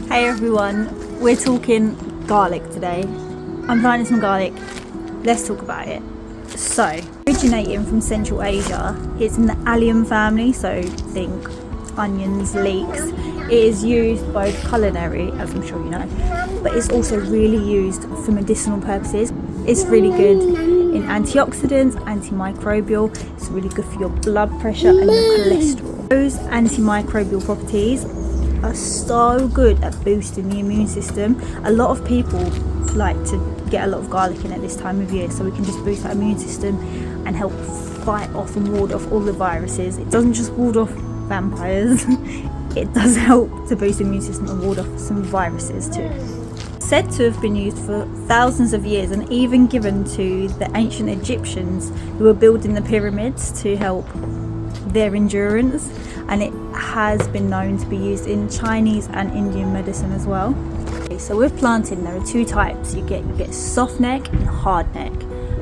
Hey everyone, we're talking garlic today. I'm planting some garlic. Let's talk about it. So, originating from Central Asia, it's in the allium family, so think onions, leeks. It is used both culinary, as I'm sure you know, but it's also really used for medicinal purposes. It's really good in antioxidants, antimicrobial. It's really good for your blood pressure and your cholesterol. Those antimicrobial properties are so good at boosting the immune system. A lot of people like to get a lot of garlic in at this time of year, so we can just boost that immune system and help fight off and ward off all the viruses. It doesn't just ward off vampires, it does help to boost the immune system and ward off some viruses too. Said to have been used for thousands of years and even given to the ancient Egyptians who were building the pyramids to help their endurance, and it has been known to be used in Chinese and Indian medicine as well. Okay, so with planting there are two types. You get soft neck and hard neck.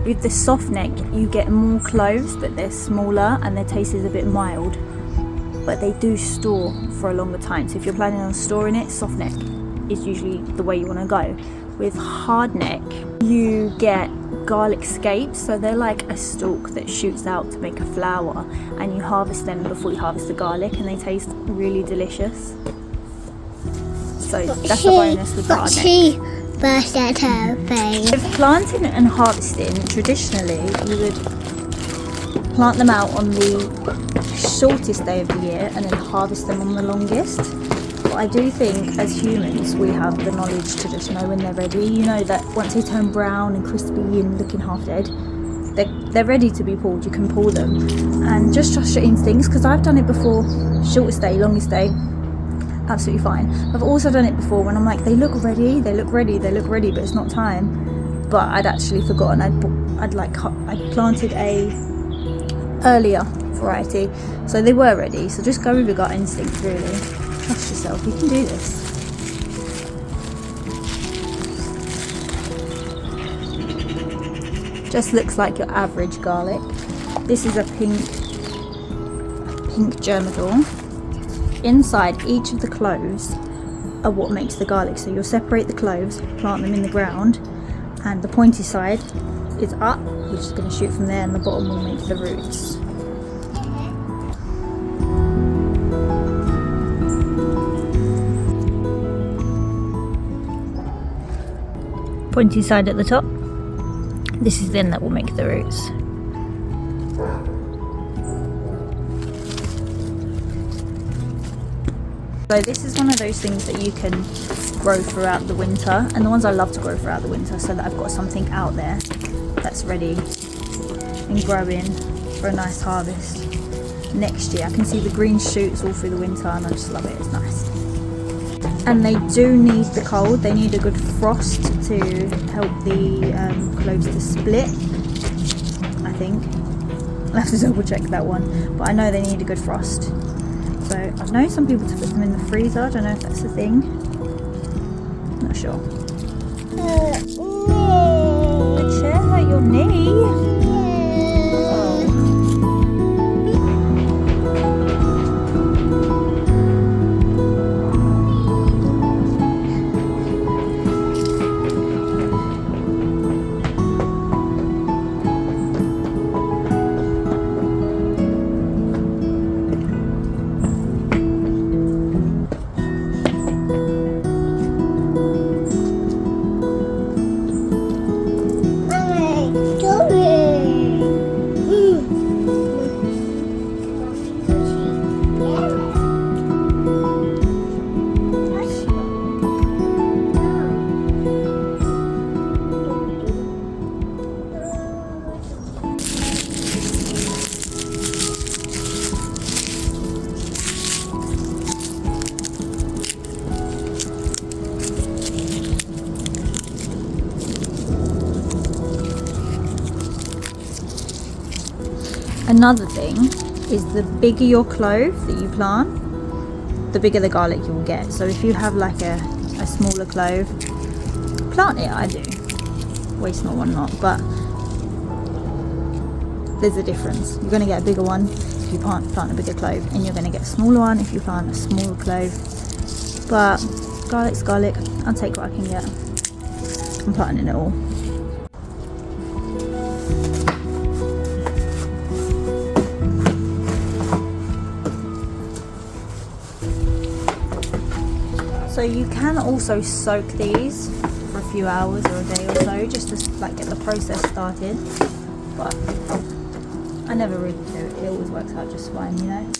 With the soft neck you get more cloves, but they're smaller and their taste is a bit mild, but they do store for a longer time. So if you're planning on storing it, soft neck is usually the way you want to go. With hard neck you get garlic scapes, so they're like a stalk that shoots out to make a flower, and you harvest them before you harvest the garlic, and they taste really delicious. So that's a bonus with the hard neck. With planting and harvesting, traditionally you would plant them out on the shortest day of the year and then harvest them on the longest. But I do think as humans we have the knowledge to just know when they're ready. You know that once they turn brown and crispy and looking half dead, they're ready to be pulled. You can pull them, and just trust your instincts, because I've done it before. Shortest day, longest day, absolutely fine. I've also done it before when I'm like, they look ready, but it's not time. But I'd actually forgotten. I'd planted a earlier variety, so they were ready. So just go with your gut instinct, really. Trust yourself, you can do this. Just looks like your average garlic. This is a pink germinal. Inside each of the cloves are what makes the garlic. So you'll separate the cloves, plant them in the ground, and the pointy side is up, which is going to shoot from there, and the bottom will make the roots. Pointy side at the top. This is then that will make the roots. So this is one of those things that you can grow throughout the winter, and the ones I love to grow throughout the winter, so that I've got something out there that's ready and growing for a nice harvest next year. I can see the green shoots all through the winter and I just love it, it's nice. And they do need the cold, they need a good frost to help the cloves to split, I think. I'll have to double check that one, but I know they need a good frost. So I've known some people to put them in the freezer, I don't know if that's a thing, not sure. The chair hurt your knee? Another thing is the bigger your clove that you plant, the bigger the garlic you will get. So if you have like a smaller clove, plant it. I do. Waste not, want not, but there's a difference. You're going to get a bigger one. if you plant a bigger clove, and you're going to get a smaller one if you plant a smaller clove. But garlic's garlic. I'll take what I can get. I'm planting it all. So you can also soak these for a few hours or a day or so, just to like get the process started. But I never really do it. It always works out just fine, you know.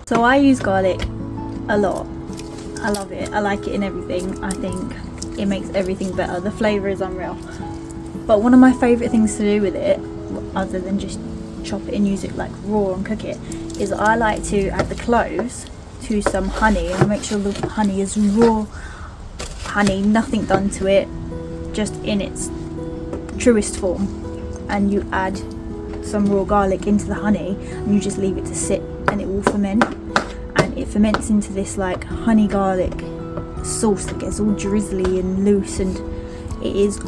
So I use garlic a lot. I love it. I like it in everything. I think it makes everything better. The flavour is unreal. But one of my favourite things to do with it, other than just chop it and use it like raw and cook it, is I like to add the cloves to some honey, and I make sure the honey is raw honey, nothing done to it, just in its truest form. And you add some raw garlic into the honey, and you just leave it to sit, and it will ferment. And it ferments into this like honey garlic sauce that gets all drizzly and loose, and it is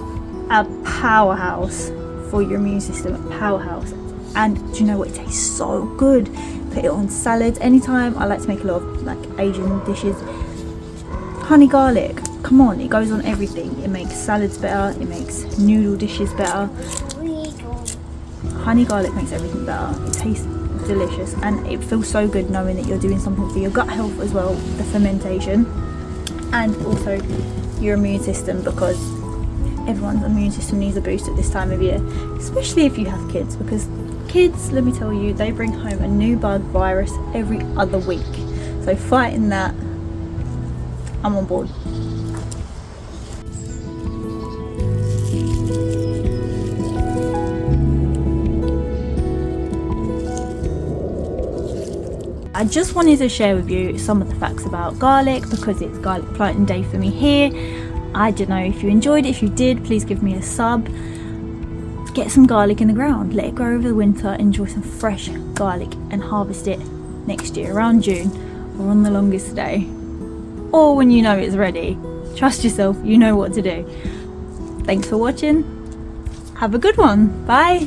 a powerhouse for your immune system, a powerhouse. And do you know what, it tastes so good. Put it on salads anytime. I like to make a lot of like Asian dishes. Honey garlic, come on, it goes on everything. It makes salads better, it makes noodle dishes better. Honey garlic makes everything better. It tastes delicious, and it feels so good knowing that you're doing something for your gut health as well, the fermentation, and also your immune system, because everyone's immune system needs a boost at this time of year, especially if you have kids, because kids, let me tell you, they bring home a new bug virus every other week. So fighting that, I'm on board. I just wanted to share with you some of the facts about garlic, because it's garlic planting day for me here. I don't know if you enjoyed it. If you did, please give me a sub. Get some garlic in the ground, let it grow over the winter, enjoy some fresh garlic, and harvest it next year around June, or on the longest day, or when you know it's ready. Trust yourself, you know what to do. Thanks for watching. Have a good one. Bye.